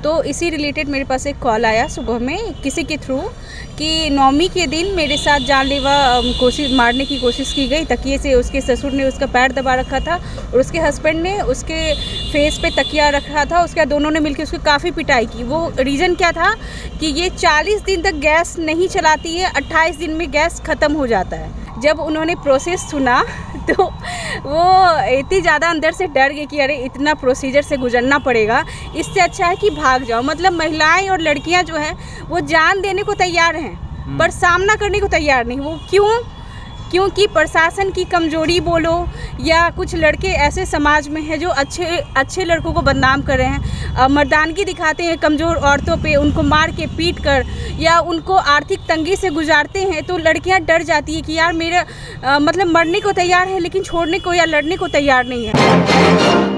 तो इसी रिलेटेड मेरे पास एक कॉल आया सुबह में किसी के थ्रू कि नौमी के दिन मेरे साथ जानलेवा मारने की कोशिश की गई। तकिए से उसके ससुर ने उसका पैर दबा रखा था और उसके हस्बैंड ने उसके फेस पे तकिया रखा था। उसके बाद दोनों ने मिलकर उसकी काफ़ी पिटाई की। वो रीज़न क्या था कि ये 40 दिन तक गैस नहीं चलाती है, 28 दिन में गैस ख़त्म हो जाता है। जब उन्होंने प्रोसेस सुना तो वो इतनी ज़्यादा अंदर से डर गए कि अरे इतना प्रोसीजर से गुजरना पड़ेगा, इससे अच्छा है कि भाग जाओ। मतलब महिलाएं और लड़कियां जो हैं वो जान देने को तैयार हैं पर सामना करने को तैयार नहीं। वो क्योंकि प्रशासन की कमजोरी बोलो या कुछ लड़के ऐसे समाज में हैं जो अच्छे लड़कों को बदनाम कर रहे हैं, मर्दानगी दिखाते हैं कमज़ोर औरतों पे, उनको मार के पीट कर या उनको आर्थिक तंगी से गुजारते हैं। तो लड़कियां डर जाती है कि यार मेरा मतलब मरने को तैयार है लेकिन छोड़ने को या लड़ने को तैयार नहीं है।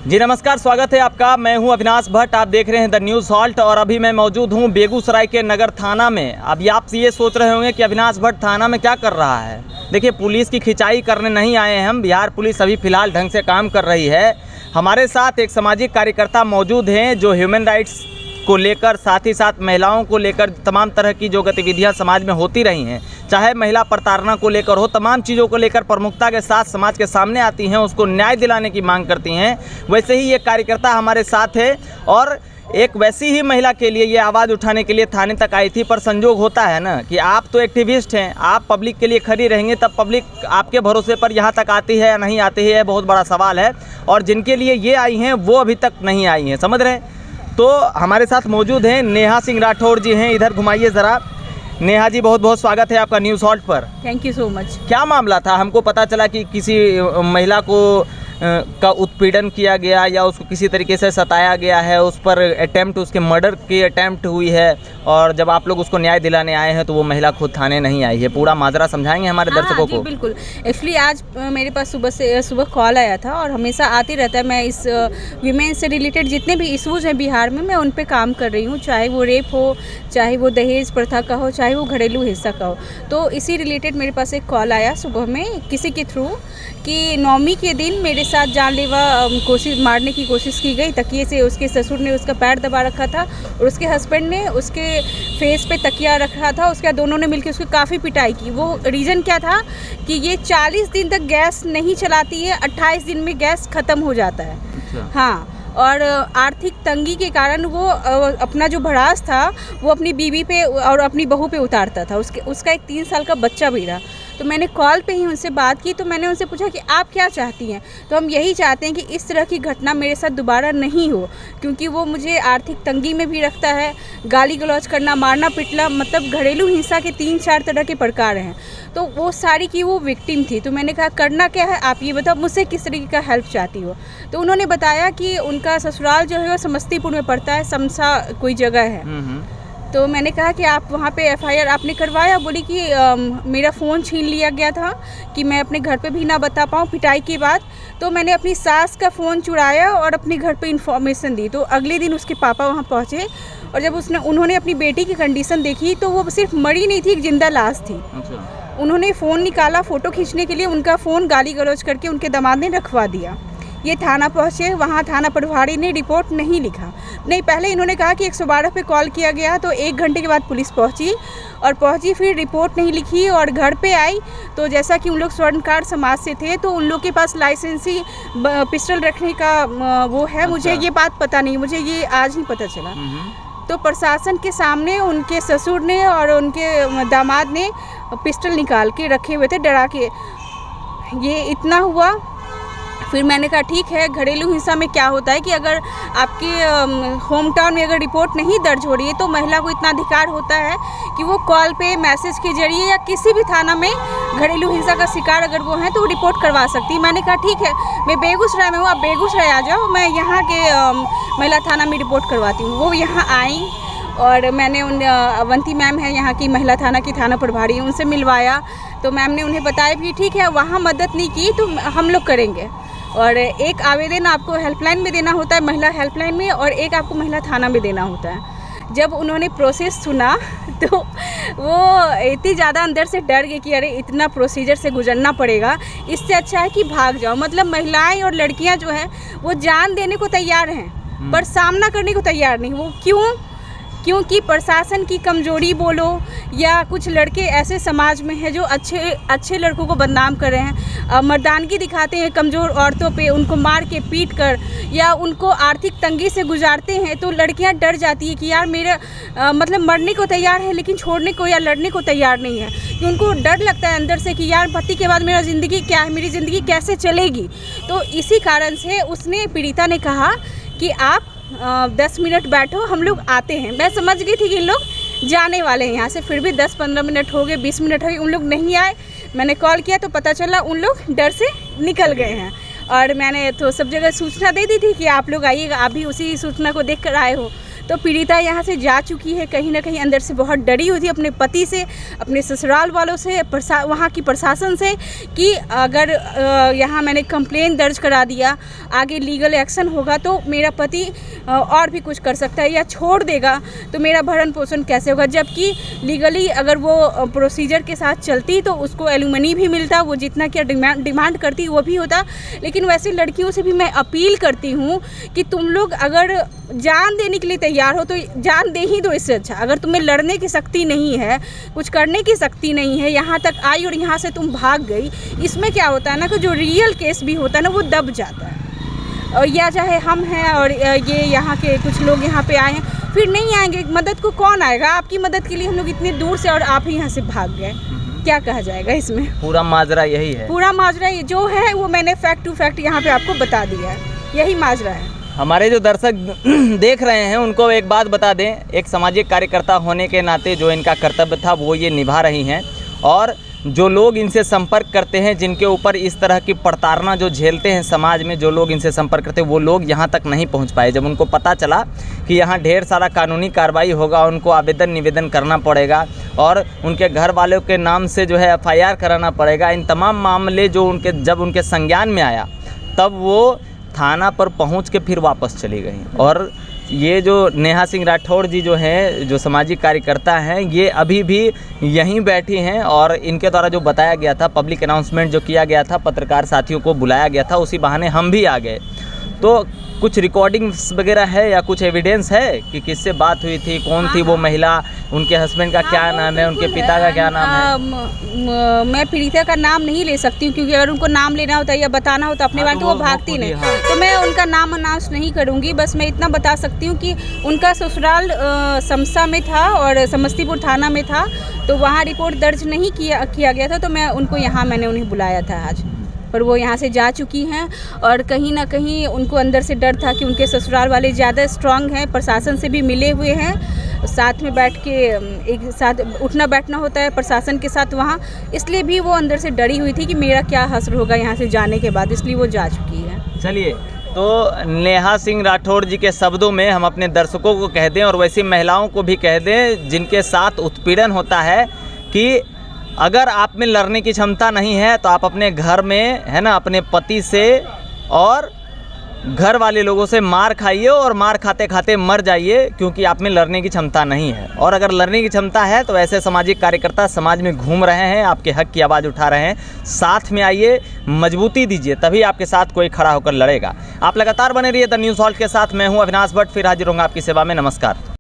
जी नमस्कार, स्वागत है आपका। मैं हूं अविनाश भट्ट, आप देख रहे हैं द न्यूज़ हॉल्ट और अभी मैं मौजूद हूं बेगूसराय के नगर थाना में। अभी आप ये सोच रहे होंगे कि अविनाश भट्ट थाना में क्या कर रहा है। देखिए, पुलिस की खिंचाई करने नहीं आए हैं हम। बिहार पुलिस अभी फ़िलहाल ढंग से काम कर रही है। हमारे साथ एक सामाजिक कार्यकर्ता मौजूद हैं जो ह्यूमन राइट्स को लेकर, साथ ही साथ महिलाओं को लेकर तमाम तरह की जो गतिविधियां समाज में होती रही हैं, चाहे महिला प्रताड़ना को लेकर हो, तमाम चीज़ों को लेकर प्रमुखता के साथ समाज के सामने आती हैं, उसको न्याय दिलाने की मांग करती हैं। वैसे ही एक कार्यकर्ता हमारे साथ है और एक वैसी ही महिला के लिए ये आवाज़ उठाने के लिए थाने तक आई थी। पर संजोग होता है ना कि आप तो एक्टिविस्ट हैं, आप पब्लिक के लिए खड़ी रहेंगे तब पब्लिक आपके भरोसे पर यहाँ तक आती है या नहीं आती है, बहुत बड़ा सवाल है। और जिनके लिए ये आई हैं वो अभी तक नहीं आई हैं, समझ रहे हैं। तो हमारे साथ मौजूद हैं नेहा सिंह राठौर जी हैं, इधर घुमाइए ज़रा। नेहा जी, बहुत बहुत स्वागत है आपका न्यूज़ हॉल्ट पर। Thank you so much. क्या मामला था? हमको पता चला कि किसी महिला को का उत्पीड़न किया गया या उसको किसी तरीके से सताया गया है, उस पर अटेम्प्ट, उसके मर्डर की अटेम्प्ट हुई है और जब आप लोग उसको न्याय दिलाने आए हैं तो वो महिला खुद थाने नहीं आई है। पूरा माजरा समझाएंगे हमारे दर्शकों को? बिल्कुल। एक्चुअली आज मेरे पास सुबह कॉल आया था और हमेशा आती रहता है। मैं इस वीमेन से रिलेटेड जितने भी इशूज़ हैं बिहार में, मैं उन पे काम कर रही हूँ, चाहे वो रेप हो, चाहे वो दहेज प्रथा का हो, चाहे वो घरेलू हिस्सा का हो। तो इसी रिलेटेड मेरे पास एक कॉल आया सुबह में किसी के थ्रू कि नौमी के दिन मेरे साथ जानलेवा मारने की कोशिश की गई। तकिए से उसके ससुर ने उसका पैर दबा रखा था और उसके हस्बैंड ने उसके फेस पे तकिया रखा था। उसके बाद दोनों ने मिलकर उसकी काफ़ी पिटाई की। वो रीज़न क्या था कि ये 40 दिन तक गैस नहीं चलाती है, 28 दिन में गैस ख़त्म हो जाता है। अच्छा। हाँ, और आर्थिक तंगी के कारण वो अपना जो भड़ास था वो अपनी बीवी पे और अपनी बहू पे उतारता था। उसका एक 3 साल का बच्चा भी रहा। तो मैंने कॉल पे ही उनसे बात की तो मैंने उनसे पूछा कि आप क्या चाहती हैं। तो हम यही चाहते हैं कि इस तरह की घटना मेरे साथ दोबारा नहीं हो, क्योंकि वो मुझे आर्थिक तंगी में भी रखता है, गाली गलौज करना, मारना पिटना, मतलब घरेलू हिंसा के 3-4 तरह के प्रकार हैं। तो वो सारी की वो विक्टिम थी। तो मैंने कहा करना क्या है आप ये बताओ, मुझसे किस तरीके का हेल्प चाहती हो। तो उन्होंने बताया कि उनका ससुराल जो है वो समस्तीपुर में पड़ता है, समसा कोई जगह है। तो मैंने कहा कि आप वहाँ पे FIR आपने करवाया? बोली कि मेरा फ़ोन छीन लिया गया था कि मैं अपने घर पे भी ना बता पाऊँ पिटाई के बाद। तो मैंने अपनी सास का फ़ोन चुराया और अपने घर पे इन्फॉर्मेशन दी। तो अगले दिन उसके पापा वहाँ पहुँचे और जब उन्होंने अपनी बेटी की कंडीशन देखी तो वो सिर्फ मरी नहीं थी, एक जिंदा लाश थी। अच्छा। उन्होंने फ़ोन निकाला फ़ोटो खींचने के लिए, उनका फ़ोन गाली गलौज करके उनके दामाद ने रखवा दिया। ये थाना पहुँचे, वहाँ थाना प्रभारी ने रिपोर्ट नहीं लिखा। नहीं, पहले इन्होंने कहा कि 112 पे कॉल किया गया, तो 1 घंटे के बाद पुलिस पहुँची फिर रिपोर्ट नहीं लिखी और घर पे आई। तो जैसा कि उन लोग स्वर्णकार समाज से थे तो उन लोग के पास लाइसेंसी पिस्टल रखने का वो है। अच्छा। मुझे ये बात पता नहीं, मुझे ये आज ही पता चला। तो प्रशासन के सामने उनके ससुर ने और उनके दामाद ने पिस्टल निकाल के रखे हुए थे डरा के। ये इतना हुआ। फिर मैंने कहा ठीक है, घरेलू हिंसा में क्या होता है कि अगर आपके होम टाउन में अगर रिपोर्ट नहीं दर्ज हो रही है तो महिला को इतना अधिकार होता है कि वो कॉल पे, मैसेज के जरिए या किसी भी थाना में घरेलू हिंसा का शिकार अगर वो हैं तो वो रिपोर्ट करवा सकती है। मैंने कहा ठीक है, मैं बेगूसराय में हूँ, आप बेगूसराय आ जाओ, मैं यहाँ के महिला थाना में रिपोर्ट करवाती हूँ। वो यहाँ आई और मैंने अवंती मैम है यहाँ की महिला थाना की थाना प्रभारी, उनसे मिलवाया। तो मैम ने उन्हें बताया भी ठीक है, वहाँ मदद नहीं की तो हम लोग करेंगे। और एक आवेदन आपको हेल्पलाइन में देना होता है, महिला हेल्पलाइन में, और एक आपको महिला थाना में देना होता है। जब उन्होंने प्रोसेस सुना तो वो इतनी ज़्यादा अंदर से डर गए कि अरे इतना प्रोसीजर से गुजरना पड़ेगा, इससे अच्छा है कि भाग जाओ। मतलब महिलाएं और लड़कियां जो हैं वो जान देने को तैयार हैं पर सामना करने को तैयार नहीं। वो क्योंकि प्रशासन की कमजोरी बोलो या कुछ लड़के ऐसे समाज में हैं जो अच्छे लड़कों को बदनाम कर रहे हैं, मर्दानगी दिखाते हैं कमज़ोर औरतों पे, उनको मार के पीट कर या उनको आर्थिक तंगी से गुजारते हैं। तो लड़कियां डर जाती है कि यार मेरा मतलब मरने को तैयार है लेकिन छोड़ने को या लड़ने को तैयार नहीं है, कि उनको डर लगता है अंदर से कि यार पति के बाद मेरा ज़िंदगी क्या है, मेरी ज़िंदगी कैसे चलेगी। तो इसी कारण से उसने पीड़िता ने कहा कि आप 10 मिनट बैठो, हम लोग आते हैं। मैं समझ गई थी कि इन लोग जाने वाले हैं यहाँ से, फिर भी 10-15 मिनट हो गए, 20 मिनट हो गए, उन लोग नहीं आए। मैंने कॉल किया तो पता चला उन लोग डर से निकल गए हैं। और मैंने तो सब जगह सूचना दे दी थी कि आप लोग आइएगा, आप भी उसी सूचना को देख कर आए हो। तो पीड़िता यहाँ से जा चुकी है, कहीं ना कहीं अंदर से बहुत डरी हुई थी अपने पति से, अपने ससुराल वालों से, वहाँ की प्रशासन से कि अगर यहाँ मैंने कंप्लेन दर्ज करा दिया, आगे लीगल एक्शन होगा तो मेरा पति और भी कुछ कर सकता है या छोड़ देगा तो मेरा भरण पोषण कैसे होगा। जबकि लीगली अगर वो प्रोसीजर के साथ चलती तो उसको एलुमनी भी मिलता, वो जितना क्या डिमांड करती वो भी होता। लेकिन वैसे लड़कियों से भी मैं अपील करती हूँ कि तुम लोग अगर जान देने के लिए तैयार हो तो जान दे ही दो। इससे अच्छा अगर तुम्हें लड़ने की शक्ति नहीं है, कुछ करने की शक्ति नहीं है, यहाँ तक आई और यहाँ से तुम भाग गई, इसमें क्या होता है ना कि जो रियल केस भी होता है ना वो दब जाता है। और या चाहे हम हैं और ये यहाँ के कुछ लोग यहाँ पे आए हैं, फिर नहीं आएंगे, मदद को कौन आएगा? आपकी मदद के लिए हम लोग इतनी दूर से और आप ही यहाँ से भाग गए, क्या कहा जाएगा इसमें? पूरा माजरा यही है। पूरा माजरा जो है वो मैंने फैक्ट टू फैक्ट यहाँ पे आपको बता दिया है, यही माजरा है। हमारे जो दर्शक देख रहे हैं उनको एक बात बता दें, एक सामाजिक कार्यकर्ता होने के नाते जो इनका कर्तव्य था वो ये निभा रही हैं। और जो लोग इनसे संपर्क करते हैं, जिनके ऊपर इस तरह की प्रताड़ना जो झेलते हैं समाज में, जो लोग इनसे संपर्क करते हैं वो लोग यहाँ तक नहीं पहुँच पाए। जब उनको पता चला कि यहाँ ढेर सारा कानूनी कार्रवाई होगा, उनको आवेदन निवेदन करना पड़ेगा और उनके घर वालों के नाम से जो है FIR कराना पड़ेगा, इन तमाम मामले जो जब उनके संज्ञान में आया तब वो थाना पर पहुंच के फिर वापस चली गई। और ये जो नेहा सिंह राठौड़ जी जो हैं, जो सामाजिक कार्यकर्ता हैं, ये अभी भी यहीं बैठी हैं और इनके द्वारा जो बताया गया था, पब्लिक अनाउंसमेंट जो किया गया था, पत्रकार साथियों को बुलाया गया था, उसी बहाने हम भी आ गए। तो कुछ रिकॉर्डिंग्स वगैरह है या कुछ एविडेंस है कि किससे बात हुई थी, कौन थी वो महिला, उनके हस्बैंड का क्या नाम है, उनके पिता का क्या नाम है? मैं पीड़िता का नाम नहीं ले सकती हूँ क्योंकि अगर उनको नाम लेना होता या बताना होता अपने बारे तो वो भागती नहीं। तो मैं उनका नाम अनाउंस नहीं करूँगी। बस मैं इतना बता सकती हूँ कि उनका ससुराल समसा में था और समस्तीपुर थाना में था, तो वहाँ रिपोर्ट दर्ज नहीं किया गया था। तो मैं उनको यहाँ मैंने उन्हें बुलाया था आज, पर वो यहाँ से जा चुकी हैं। और कहीं ना कहीं उनको अंदर से डर था कि उनके ससुराल वाले ज़्यादा स्ट्रांग हैं, प्रशासन से भी मिले हुए हैं, साथ में बैठ के एक साथ उठना बैठना होता है प्रशासन के साथ वहाँ, इसलिए भी वो अंदर से डरी हुई थी कि मेरा क्या हश्र होगा यहाँ से जाने के बाद, इसलिए वो जा चुकी है। चलिए, तो नेहा सिंह राठौड़ जी के शब्दों में हम अपने दर्शकों को कह दें और वैसी महिलाओं को भी कह दें जिनके साथ उत्पीड़न होता है कि अगर आप में लड़ने की क्षमता नहीं है तो आप अपने घर में, है ना, अपने पति से और घर वाले लोगों से मार खाइए और मार खाते खाते मर जाइए, क्योंकि आप में लड़ने की क्षमता नहीं है। और अगर लड़ने की क्षमता है तो ऐसे सामाजिक कार्यकर्ता समाज में घूम रहे हैं, आपके हक की आवाज़ उठा रहे हैं, साथ में आइए, मजबूती दीजिए, तभी आपके साथ कोई खड़ा होकर लड़ेगा। आप लगातार बने रहिए द न्यूज़ हॉल्ट के साथ। मैं हूं अविनाश भट्ट, फिर हाजिर होऊंगा आपकी सेवा में। नमस्कार।